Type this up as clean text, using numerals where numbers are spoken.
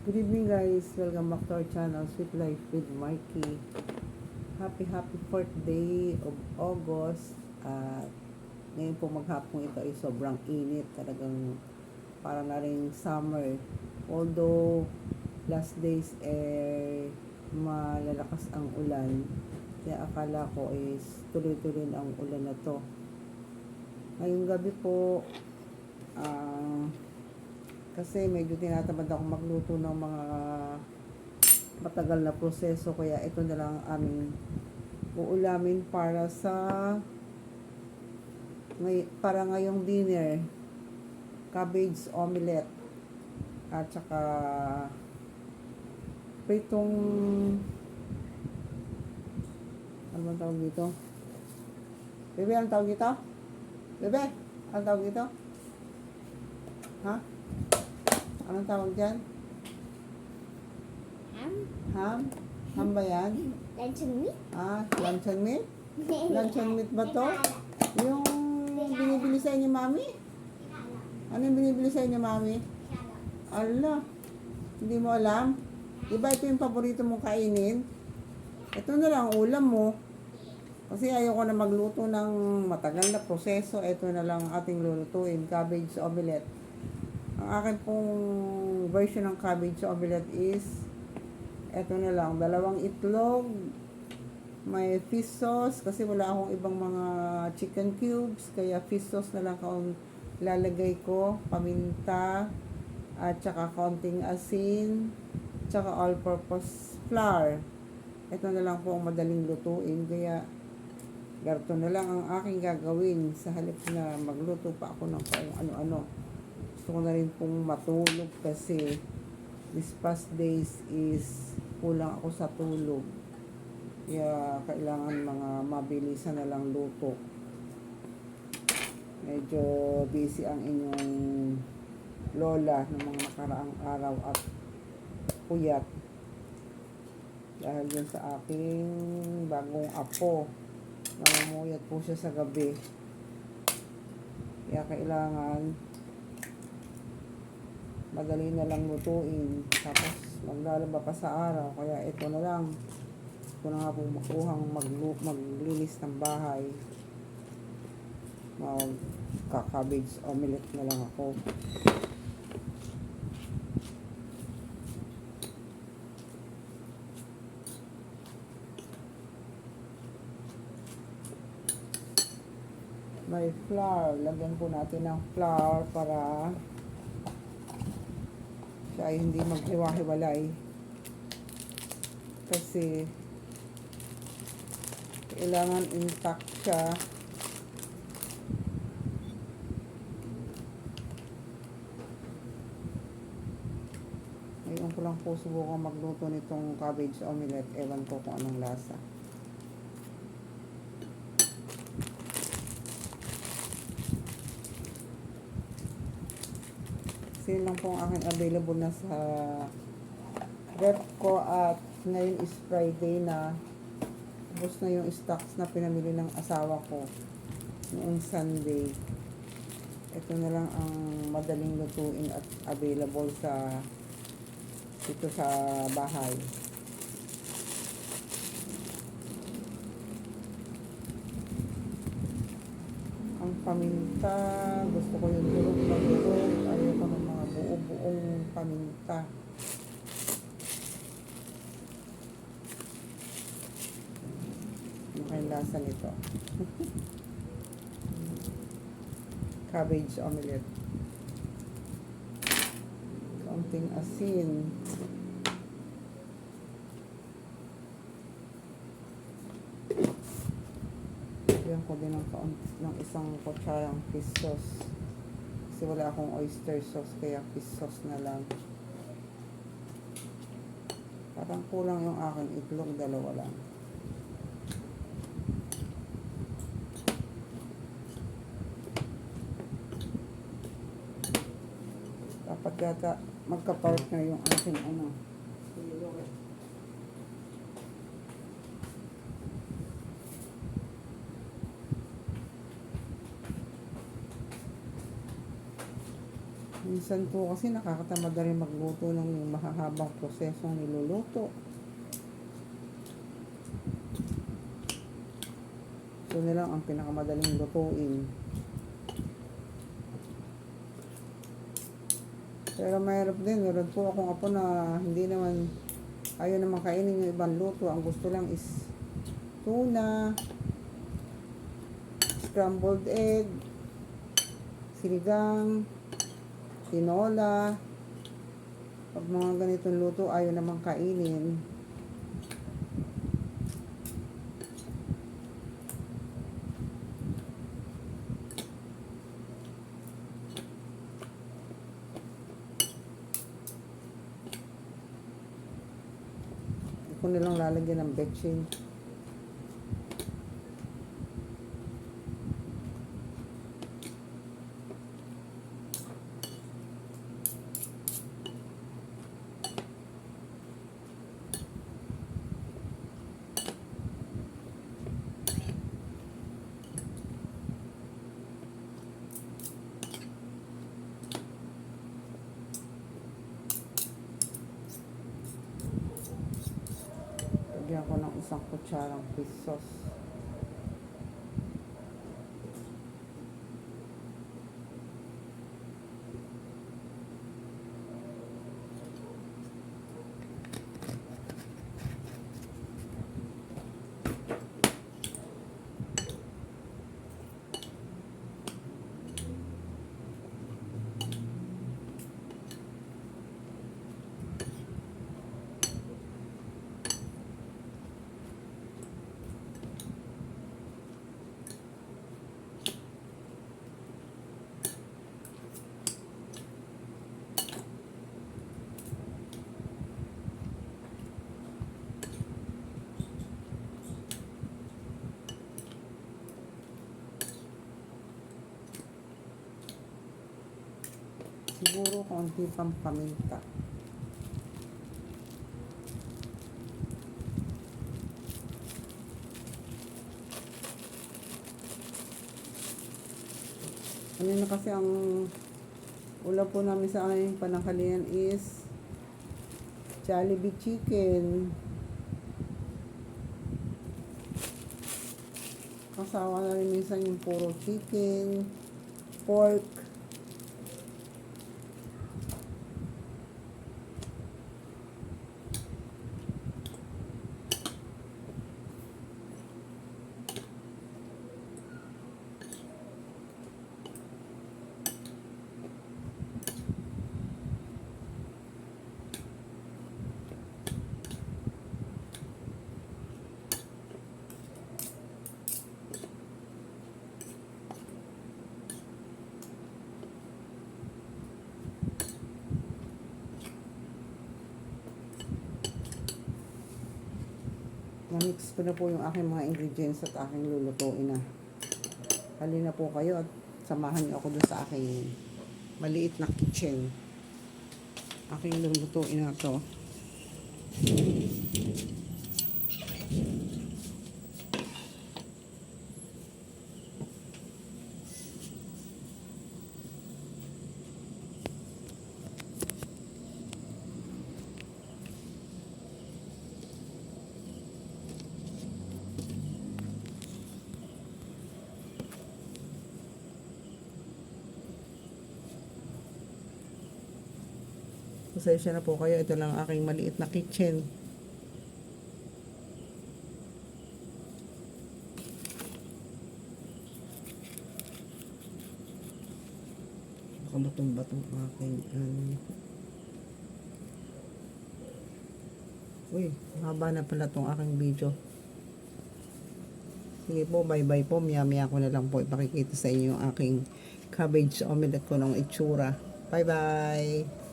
Good evening guys, welcome back to our channel, Sweet Life with Mikey. Happy 4th day of August. At ngayon po maghapon ito ay sobrang init. Talagang parang na rin summer. Although last days malalakas ang ulan. Kaya akala ko is tuloy-tuloy ang ulan na to. Ngayong gabi po, kasi medyo tinatamad ako magluto ng mga matagal na proseso, kaya ito na lang aming uulamin para ngayong dinner. Cabbage omelette at saka pritong, ano bang tawag dito? Bebe, anong tawag dito? Bebe, anong tawag dito? Ha? Anong tawag dyan? Ham? Ham ba yan? Luncheon meat? Luncheon meat? Luncheon meat ba to? Yung binibili sa inyo, mami? Ano yung binibili sa inyo, mami? Ala, hindi mo alam? Diba ito yung paborito mong kainin? Ito na lang ulam mo. Kasi ayoko na magluto ng matagal na proseso. Ito na lang ating lulutuin, cabbage omelette. Ang akin pong version ng cabbage omelette is eto na lang, 2 itlog, may fish sauce kasi wala akong ibang mga chicken cubes, kaya fish sauce na lang lalagay ko, paminta at saka konting asin, tsaka all-purpose flour. Ito na lang po ang madaling lutuin, kaya ganito na lang ang aking gagawin sa halip na magluto pa ako ng kung ano-ano. Gusto ko na rin pong matulog kasi this past days is kulang ako sa tulog. Kaya kailangan mga mabilisan na lang luto. Medyo busy ang inyong lola ng mga nakaraang araw at puyat. Dahil yun sa aking bagong apo. Namumuyat po siya sa gabi. Kaya kailangan madali na lang lutuin, tapos maglalaba pa sa araw, kaya ito na lang. Ito na nga po makuhang maglinis ng bahay. Magka-cabbage omelette na lang ako. May flour, lagyan po natin ng flour para siya ay hindi maghiwa-hiwalay, kasi kailangan intact siya. Ngayon ko lang po subukan magluto nitong cabbage omelette, ewan ko kung anong lasa. Kasi lang po ang aking available na sa rep ko, at ngayon is Friday na. Tapos na yung stocks na pinamili ng asawa ko noong Sunday. Ito na lang ang madaling lutuin at available dito sa bahay. Ang paminta, gusto ko yung durog. Ayoko ng mga buo-buong paminta. Ano kayong lasa nito? Cabbage omelette. Kaunting asin. Lagyan ko din ng isang kutsarang fish sauce. Kasi wala akong oyster sauce, kaya fish sauce na lang. Parang kulang yung aking itlog, 2 lang. Dapat yata magka-partner yung aking yung Minsan po kasi nakakatamad na rin magluto ng mahahabang prosesong niluluto. Ito na lang ang pinakamadaling lutuin. Pero mahirap din. Meron po akong apo na hindi naman ayaw naman kainin yung ibang luto. Ang gusto lang is tuna, scrambled egg, sinigang, tinola. Pag mga ganitong luto ayaw naman kainin. Ko nilang lalagyan ng betchin. Lagyan ko ng isang kutsarang fish sauce. Siguro konti pang paminta. Ano na kasi ang ulam po namin sa aming pananghalian is Jollibee chicken. Kasawa na rin minsan yung puro chicken, pork. Na-mix ko na po yung aking mga ingredients at aking lulutuin na. Halina po kayo at samahan niyo ako dun sa aking maliit na kitchen. Aking lulutuin na to. Pasensya na po kayo. Ito lang aking maliit na kitchen. Batong-batong aking Uy, haba na pala tong aking video. Sige po, bye-bye po. Maya-maya ko na lang po ipakikita sa inyo yung aking cabbage omelette ko ng itsura. Bye-bye!